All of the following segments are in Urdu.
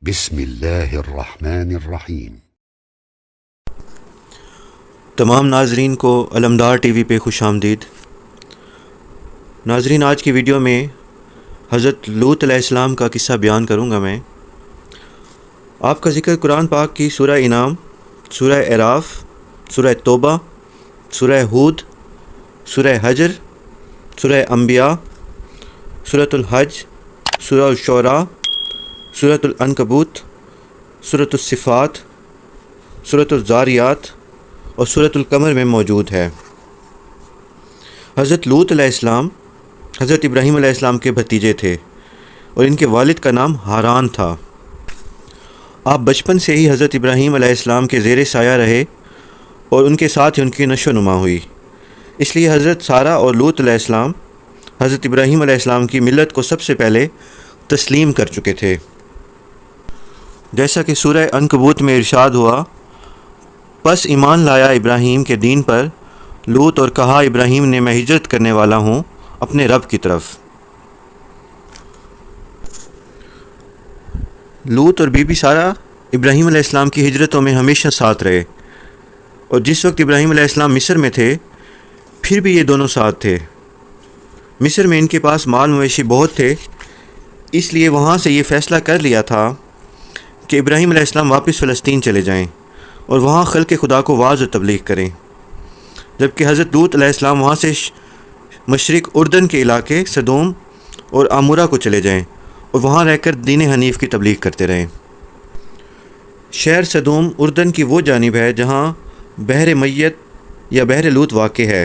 بسم اللہ الرحمن الرحیم۔ تمام ناظرین کو علمدار ٹی وی پہ خوش آمدید۔ ناظرین، آج کی ویڈیو میں حضرت لوط علیہ السلام کا قصہ بیان کروں گا میں۔ آپ کا ذکر قرآن پاک کی سورہ انعام، سورہ اعراف، سورہ توبہ، سورہ ہود، سورہ حجر، سورہ انبیاء، سورۃ الحج، سورہ الشعراء، سورۃ العنکبوت، سورۃ الصفات، سورۃ الزاریات اور سورۃ القمر میں موجود ہے۔ حضرت لوط علیہ السلام حضرت ابراہیم علیہ السلام کے بھتیجے تھے اور ان کے والد کا نام ہاران تھا۔ آپ بچپن سے ہی حضرت ابراہیم علیہ السلام کے زیر سایہ رہے اور ان کے ساتھ ہی ان کی نشو و نما ہوئی۔ اس لیے حضرت سارہ اور لوط علیہ السلام حضرت ابراہیم علیہ السلام کی ملت کو سب سے پہلے تسلیم کر چکے تھے۔ جیسا کہ سورہ عنکبوت میں ارشاد ہوا، پس ایمان لایا ابراہیم کے دین پر لوط اور کہا ابراہیم نے میں ہجرت کرنے والا ہوں اپنے رب کی طرف۔ لوط اور بی بی سارہ ابراہیم علیہ السلام کی ہجرتوں میں ہمیشہ ساتھ رہے، اور جس وقت ابراہیم علیہ السلام مصر میں تھے پھر بھی یہ دونوں ساتھ تھے۔ مصر میں ان کے پاس مال مویشی بہت تھے، اس لیے وہاں سے یہ فیصلہ کر لیا تھا کہ ابراہیم علیہ السلام واپس فلسطین چلے جائیں اور وہاں خلق خدا کو واعظ و تبلیغ کریں، جبکہ حضرت لوط علیہ السلام وہاں سے مشرق اردن کے علاقے سدوم اور عمورہ کو چلے جائیں اور وہاں رہ کر دین حنیف کی تبلیغ کرتے رہیں۔ شہر سدوم اردن کی وہ جانب ہے جہاں بحر میت یا بحر لوط واقع ہے۔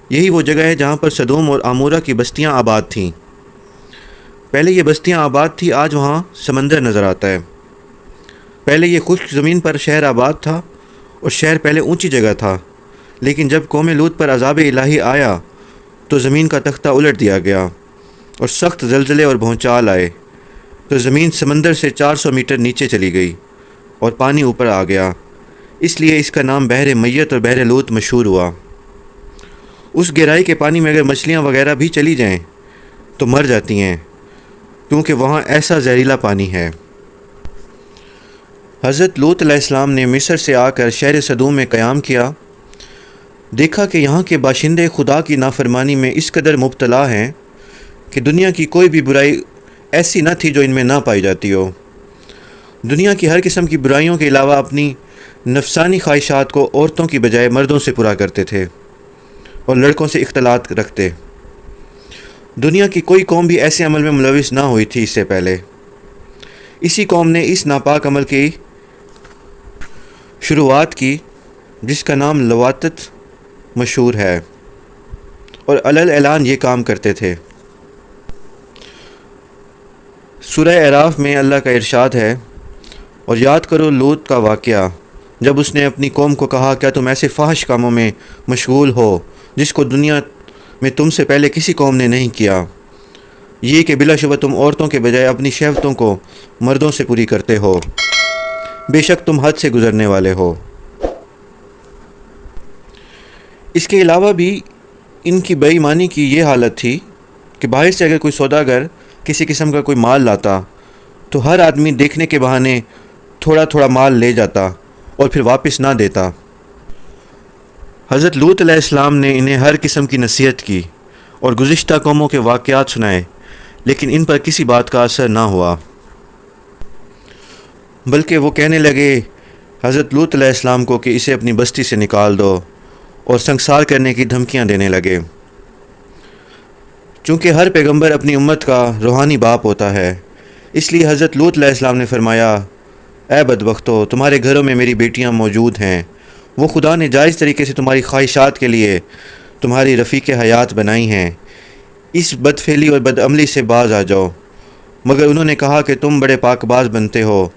یہی وہ جگہ ہے جہاں پر سدوم اور عمورہ کی بستیاں آباد تھیں۔ پہلے یہ بستیاں آباد تھی، آج وہاں سمندر نظر آتا ہے۔ پہلے یہ خشک زمین پر شہر آباد تھا اور شہر پہلے اونچی جگہ تھا، لیکن جب قوم لوط پر عذاب الہی آیا تو زمین کا تختہ الٹ دیا گیا اور سخت زلزلے اور بھونچال آئے، تو زمین سمندر سے 400 میٹر نیچے چلی گئی اور پانی اوپر آ گیا۔ اس لیے اس کا نام بحر میت اور بحر لوط مشہور ہوا۔ اس گہرائی کے پانی میں اگر مچھلیاں وغیرہ بھی چلی جائیں تو مر جاتی ہیں، کیونکہ وہاں ایسا زہریلا پانی ہے۔ حضرت لوط علیہ السلام نے مصر سے آ کر شہر سدوم میں قیام کیا۔ دیکھا کہ یہاں کے باشندے خدا کی نافرمانی میں اس قدر مبتلا ہیں کہ دنیا کی کوئی بھی برائی ایسی نہ تھی جو ان میں نہ پائی جاتی ہو۔ دنیا کی ہر قسم کی برائیوں کے علاوہ اپنی نفسانی خواہشات کو عورتوں کی بجائے مردوں سے پورا کرتے تھے اور لڑکوں سے اختلاط رکھتے۔ دنیا کی کوئی قوم بھی ایسے عمل میں ملوث نہ ہوئی تھی اس سے پہلے۔ اسی قوم نے اس ناپاک عمل کی شروعات کی جس کا نام لواطت مشہور ہے، اور علل اعلان یہ کام کرتے تھے۔ سورہ اعراف میں اللہ کا ارشاد ہے، اور یاد کرو لوط کا واقعہ جب اس نے اپنی قوم کو کہا کیا تم ایسے فاحش کاموں میں مشغول ہو جس کو دنیا میں تم سے پہلے کسی قوم نے نہیں کیا، یہ کہ بلا شبہ تم عورتوں کے بجائے اپنی شہوتوں کو مردوں سے پوری کرتے ہو، بے شک تم حد سے گزرنے والے ہو۔ اس کے علاوہ بھی ان کی بے ایمانی کی یہ حالت تھی کہ باہر سے اگر کوئی سوداگر کسی قسم کا کوئی مال لاتا تو ہر آدمی دیکھنے کے بہانے تھوڑا تھوڑا مال لے جاتا اور پھر واپس نہ دیتا۔ حضرت لوط علیہ السلام نے انہیں ہر قسم کی نصیحت کی اور گزشتہ قوموں کے واقعات سنائے، لیکن ان پر کسی بات کا اثر نہ ہوا، بلکہ وہ کہنے لگے حضرت لوط علیہ السلام کو کہ اسے اپنی بستی سے نکال دو، اور سنگسار کرنے کی دھمکیاں دینے لگے۔ چونکہ ہر پیغمبر اپنی امت کا روحانی باپ ہوتا ہے، اس لیے حضرت لوط علیہ السلام نے فرمایا، اے بدبختو، تمہارے گھروں میں میری بیٹیاں موجود ہیں، وہ خدا نے جائز طریقے سے تمہاری خواہشات کے لیے تمہاری رفیق حیات بنائی ہیں، اس بدفعلی اور بدعملی سے باز آ جاؤ۔ مگر انہوں نے کہا کہ تم بڑے پاک باز بنتے ہو،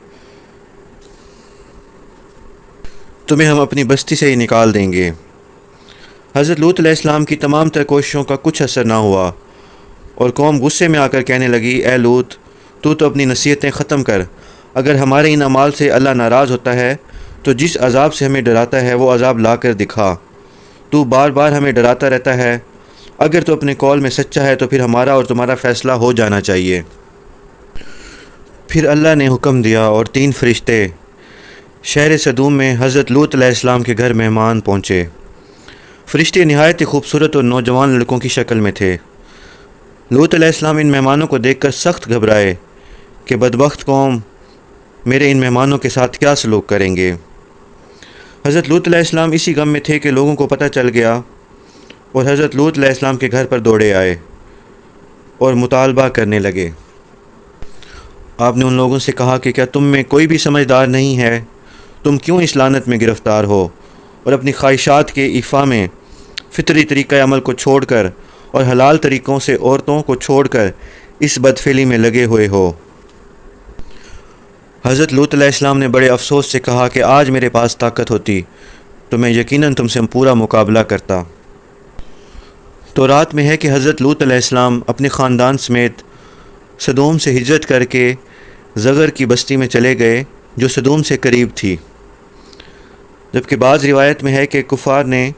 تمہیں ہم اپنی بستی سے ہی نکال دیں گے۔ حضرت لوط علیہ السلام کی تمام تر کوششوں کا کچھ اثر نہ ہوا، اور قوم غصے میں آ کر کہنے لگی، اے لوط، تو اپنی نصیحتیں ختم کر، اگر ہمارے ان اعمال سے اللہ ناراض ہوتا ہے تو جس عذاب سے ہمیں ڈراتا ہے وہ عذاب لا کر دکھا۔ تو بار بار ہمیں ڈراتا رہتا ہے، اگر تو اپنے قول میں سچا ہے تو پھر ہمارا اور تمہارا فیصلہ ہو جانا چاہیے۔ پھر اللہ نے حکم دیا اور 3 فرشتے شہر صدوم میں حضرت لوط علیہ السلام کے گھر مہمان پہنچے۔ فرشتے نہایت ہی خوبصورت اور نوجوان لڑکوں کی شکل میں تھے۔ لوط علیہ السلام ان مہمانوں کو دیکھ کر سخت گھبرائے کہ بدبخت قوم میرے ان مہمانوں کے ساتھ کیا سلوک کریں گے۔ حضرت لوط علیہ السلام اسی غم میں تھے کہ لوگوں کو پتہ چل گیا اور حضرت لوط علیہ السلام کے گھر پر دوڑے آئے اور مطالبہ کرنے لگے۔ آپ نے ان لوگوں سے کہا کہ کیا تم میں کوئی بھی سمجھدار نہیں ہے؟ تم کیوں اس لعنت میں گرفتار ہو اور اپنی خواہشات کے ایفا میں فطری طریقہ عمل کو چھوڑ کر اور حلال طریقوں سے عورتوں کو چھوڑ کر اس بدفعلی میں لگے ہوئے ہو؟ حضرت لوط علیہ السلام نے بڑے افسوس سے کہا کہ آج میرے پاس طاقت ہوتی تو میں یقیناً تم سے پورا مقابلہ کرتا۔ تو رات میں ہے کہ حضرت لوط علیہ السلام اپنے خاندان سمیت صدوم سے ہجرت کر کے زغر کی بستی میں چلے گئے جو صدوم سے قریب تھی، جبکہ بعض روایت میں ہے کہ کفار نے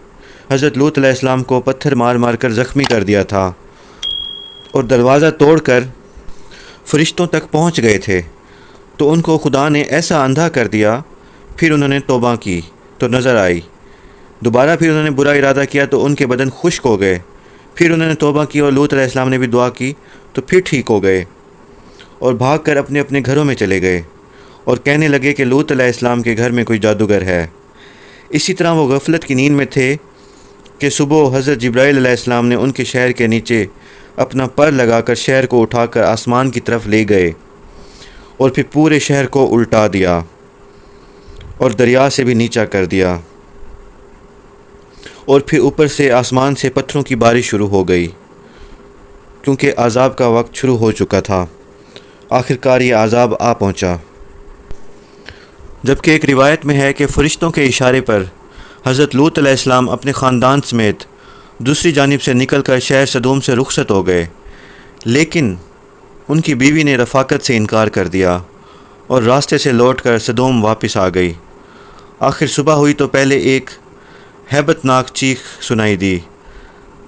حضرت لوط علیہ السلام کو پتھر مار مار کر زخمی کر دیا تھا اور دروازہ توڑ کر فرشتوں تک پہنچ گئے تھے، تو ان کو خدا نے ایسا اندھا کر دیا۔ پھر انہوں نے توبہ کی تو نظر آئی، دوبارہ پھر انہوں نے برا ارادہ کیا تو ان کے بدن خشک ہو گئے، پھر انہوں نے توبہ کی اور لوط علیہ السلام نے بھی دعا کی تو پھر ٹھیک ہو گئے اور بھاگ کر اپنے اپنے گھروں میں چلے گئے اور کہنے لگے کہ لوط علیہ السلام کے گھر میں کوئی جادوگر ہے۔ اسی طرح وہ غفلت کی نیند میں تھے کہ صبح حضرت جبرائیل علیہ السلام نے ان کے شہر کے نیچے اپنا پر لگا کر شہر کو اٹھا کر آسمان کی طرف لے گئے اور پھر پورے شہر کو الٹا دیا اور دریا سے بھی نیچا کر دیا، اور پھر اوپر سے آسمان سے پتھروں کی بارش شروع ہو گئی کیونکہ عذاب کا وقت شروع ہو چکا تھا۔ آخرکار یہ عذاب آ پہنچا۔ جبکہ ایک روایت میں ہے کہ فرشتوں کے اشارے پر حضرت لوط علیہ السلام اپنے خاندان سمیت دوسری جانب سے نکل کر شہر صدوم سے رخصت ہو گئے، لیکن ان کی بیوی نے رفاقت سے انکار کر دیا اور راستے سے لوٹ کر صدوم واپس آ گئی۔ آخر صبح ہوئی تو پہلے ایک ہیبت ناک چیخ سنائی دی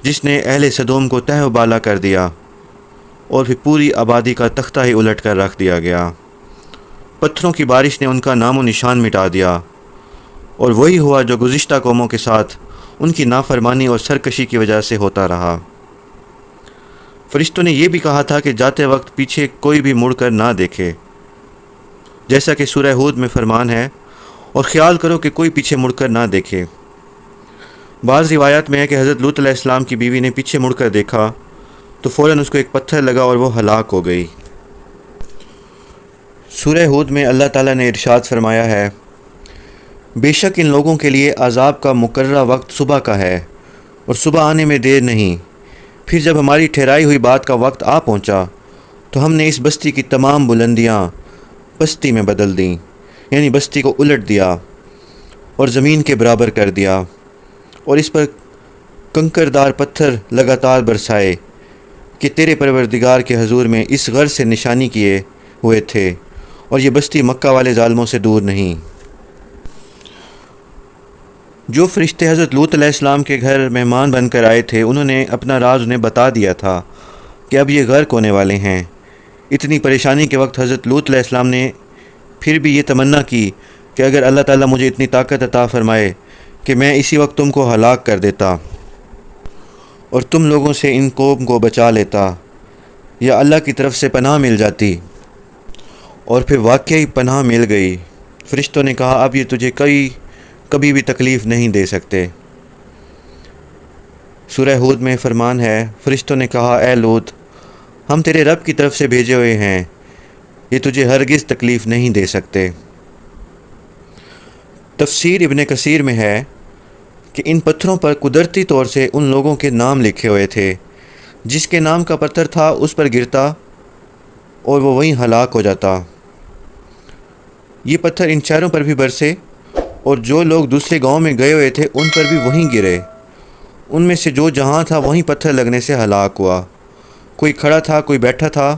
جس نے اہل صدوم کو تہہ و بالا کر دیا اور پھر پوری آبادی کا تختہ ہی الٹ کر رکھ دیا گیا۔ پتھروں کی بارش نے ان کا نام و نشان مٹا دیا، اور وہی ہوا جو گزشتہ قوموں کے ساتھ ان کی نافرمانی اور سرکشی کی وجہ سے ہوتا رہا۔ فرشتوں نے یہ بھی کہا تھا کہ جاتے وقت پیچھے کوئی بھی مڑ کر نہ دیکھے، جیسا کہ سورہ ہود میں فرمان ہے، اور خیال کرو کہ کوئی پیچھے مڑ کر نہ دیکھے۔ بعض روایات میں ہے کہ حضرت لوط علیہ السلام کی بیوی نے پیچھے مڑ کر دیکھا تو فوراً اس کو ایک پتھر لگا اور وہ ہلاک ہو گئی۔ سورہ ہود میں اللہ تعالیٰ نے ارشاد فرمایا ہے، بے شک ان لوگوں کے لیے عذاب کا مقررہ وقت صبح کا ہے اور صبح آنے میں دیر نہیں۔ پھر جب ہماری ٹھہرائی ہوئی بات کا وقت آ پہنچا تو ہم نے اس بستی کی تمام بلندیاں پستی میں بدل دیں، یعنی بستی کو الٹ دیا اور زمین کے برابر کر دیا، اور اس پر کنکردار پتھر لگاتار برسائے کہ تیرے پروردگار کے حضور میں اس غرض سے نشانی کیے ہوئے تھے، اور یہ بستی مکہ والے ظالموں سے دور نہیں۔ جو فرشتے حضرت لوط علیہ السلام کے گھر مہمان بن کر آئے تھے، انہوں نے اپنا راز انہیں بتا دیا تھا کہ اب یہ غرق ہونے والے ہیں۔ اتنی پریشانی کے وقت حضرت لوط علیہ السلام نے پھر بھی یہ تمنا کی کہ اگر اللہ تعالیٰ مجھے اتنی طاقت عطا فرمائے کہ میں اسی وقت تم کو ہلاک کر دیتا اور تم لوگوں سے ان قوم کو بچا لیتا، یا اللہ کی طرف سے پناہ مل جاتی، اور پھر واقعی پناہ مل گئی۔ فرشتوں نے کہا اب یہ تجھے کبھی بھی تکلیف نہیں دے سکتے۔ سورہ ہود میں فرمان ہے، فرشتوں نے کہا اے لوط، ہم تیرے رب کی طرف سے بھیجے ہوئے ہیں، یہ تجھے ہرگز تکلیف نہیں دے سکتے۔ تفسیر ابن کثیر میں ہے کہ ان پتھروں پر قدرتی طور سے ان لوگوں کے نام لکھے ہوئے تھے، جس کے نام کا پتھر تھا اس پر گرتا اور وہ وہیں ہلاک ہو جاتا۔ یہ پتھر ان شہروں پر بھی برسے اور جو لوگ دوسرے گاؤں میں گئے ہوئے تھے ان پر بھی وہیں گرے، ان میں سے جو جہاں تھا وہیں پتھر لگنے سے ہلاک ہوا۔ کوئی کھڑا تھا، کوئی بیٹھا تھا،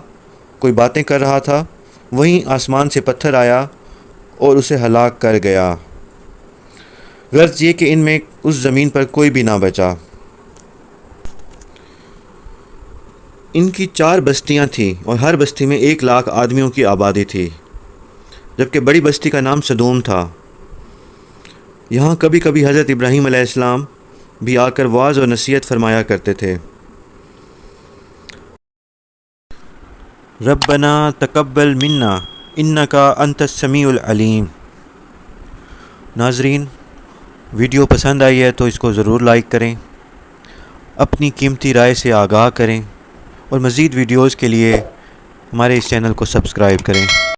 کوئی باتیں کر رہا تھا، وہیں آسمان سے پتھر آیا اور اسے ہلاک کر گیا۔ غرض یہ کہ ان میں اس زمین پر کوئی بھی نہ بچا۔ ان کی 4 بستیاں تھیں اور ہر بستی میں 1 لاکھ آدمیوں کی آبادی تھی، جبکہ بڑی بستی کا نام سدوم تھا۔ یہاں کبھی کبھی حضرت ابراہیم علیہ السلام بھی آ کر وعظ اور نصیحت فرمایا کرتے تھے۔ ربنا تقبل منا انکا انت السمیع العلیم۔ ناظرین، ویڈیو پسند آئی ہے تو اس کو ضرور لائک کریں، اپنی قیمتی رائے سے آگاہ کریں اور مزید ویڈیوز کے لیے ہمارے اس چینل کو سبسکرائب کریں۔